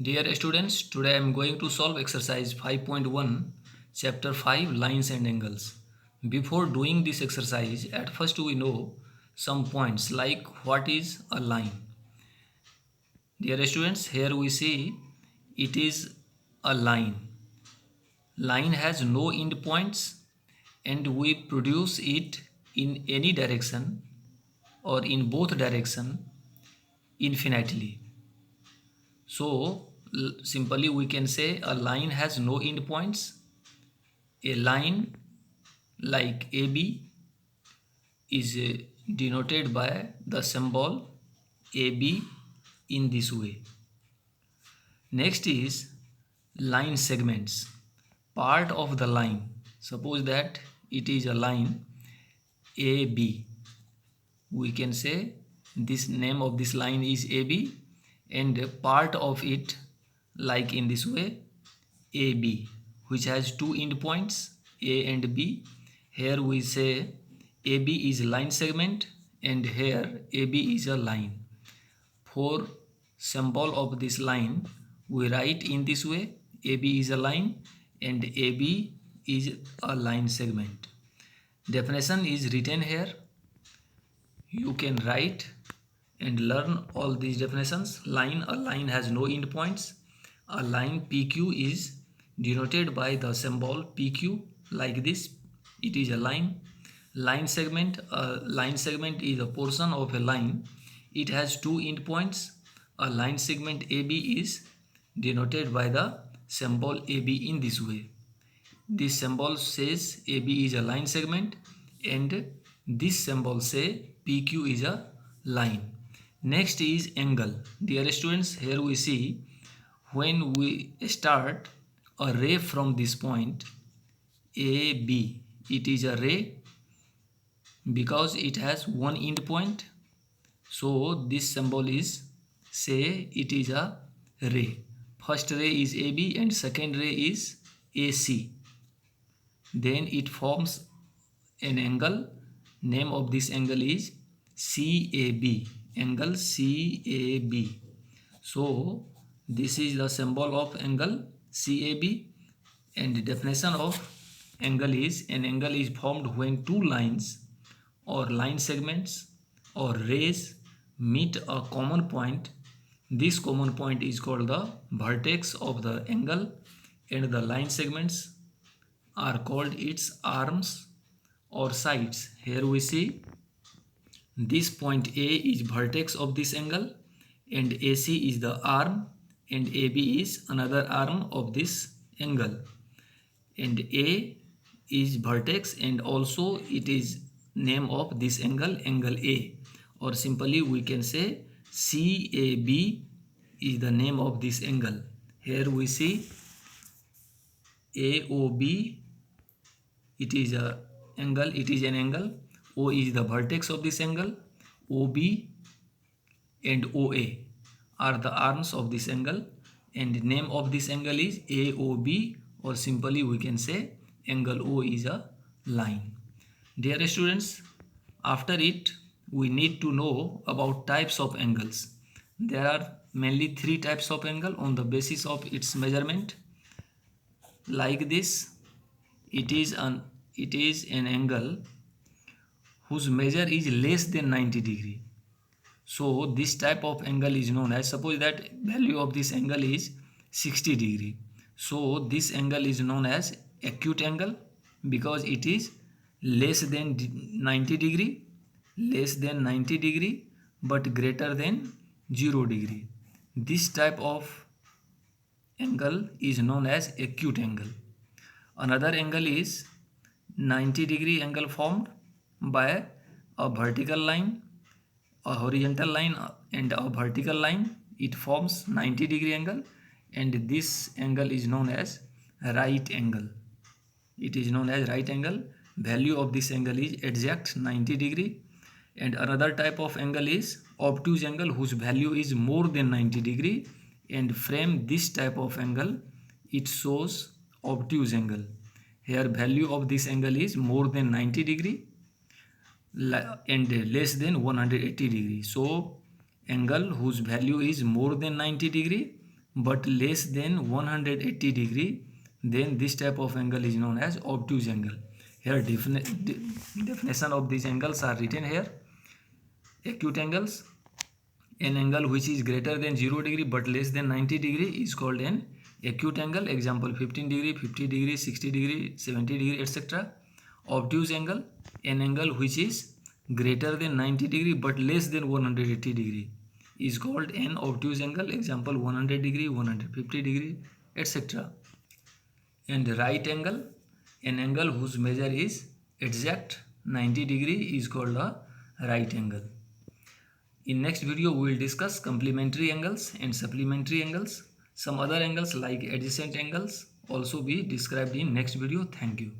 Dear students, today I am going to solve exercise 5.1, chapter 5, lines and angles. Before doing this exercise, at first we know some points like what is a line. Dear students, here we see it is a line. Line has no end points and we produce it in any direction or in both direction infinitely. So simply we can say a line has no end points. A line like AB is denoted by the symbol AB in this way. Next is line segments. Part of the line. Suppose that it is a line AB. We can say this name of this line is AB and part of it like in this way AB, which has two endpoints A and B. Here we say AB is line segment and here AB is a line. For symbol of this line we write in this way AB is a line and AB is a line segment. Definition is written here. You can write and learn all these definitions. Line, a line has no endpoints. A line PQ is denoted by the symbol PQ like this. It is a line. Line segment, a line segment is a portion of a line. It has two endpoints. A line segment AB is denoted by the symbol AB in this way. This symbol says AB is a line segment and this symbol say PQ is a line. Next is angle. Dear students, here we see when we start a ray from this point AB, it is a ray because it has one end point. So this symbol is say it is a ray. First ray is AB and second ray is AC. Then it forms an angle. Name of this angle is CAB. Angle CAB. So this is the symbol of angle CAB and the definition of angle is an angle is formed when two lines or line segments or rays meet a common point. This common point is called the vertex of the angle and the line segments are called its arms or sides. Here we see this point A is vertex of this angle and AC is the arm and AB is another arm of this angle and A is vertex and also it is name of this angle, angle A, or simply we can say CAB is the name of this angle. Here we see AOB, it is a angle, it is an angle. O is the vertex of this angle. OB and OA are the arms of this angle and the name of this angle is AOB, or simply we can say angle O is a line. Dear students, after it we need to know about types of angles. There are mainly three types of angle on the basis of its measurement. Like this, it is an angle whose measure is less than 90 degree. So this type of angle is known as, suppose that value of this angle is 60 degree. So this angle is known as acute angle because it is less than 90 degree, but greater than 0 degree. This type of angle is known as acute angle. Another angle is 90 degree angle formed by a vertical line, a horizontal line and a vertical line. It forms 90 degree angle and this angle is known as right angle. It is known as right angle. Value of this angle is exact 90 degree. And another type of angle is obtuse angle whose value is more than 90 degree, and frame this type of angle it shows obtuse angle. Here value of this angle is more than 90 degree and less than 180 degree. So angle whose value is more than 90 degree but less than 180 degree, then this type of angle is known as obtuse angle. Here definition of these angles are written here. Acute angles, an angle which is greater than 0 degree but less than 90 degree is called an acute angle. Example 15 degree, 50 degree, 60 degree, 70 degree, etc. Obtuse angle, an angle which is greater than 90 degree but less than 180 degree is called an obtuse angle. Example 100 degree, 150 degree, etc. And right angle, an angle whose measure is exact 90 degree is called a right angle. In next video, we will discuss complementary angles and supplementary angles. Some other angles like adjacent angles also be described in next video. Thank you.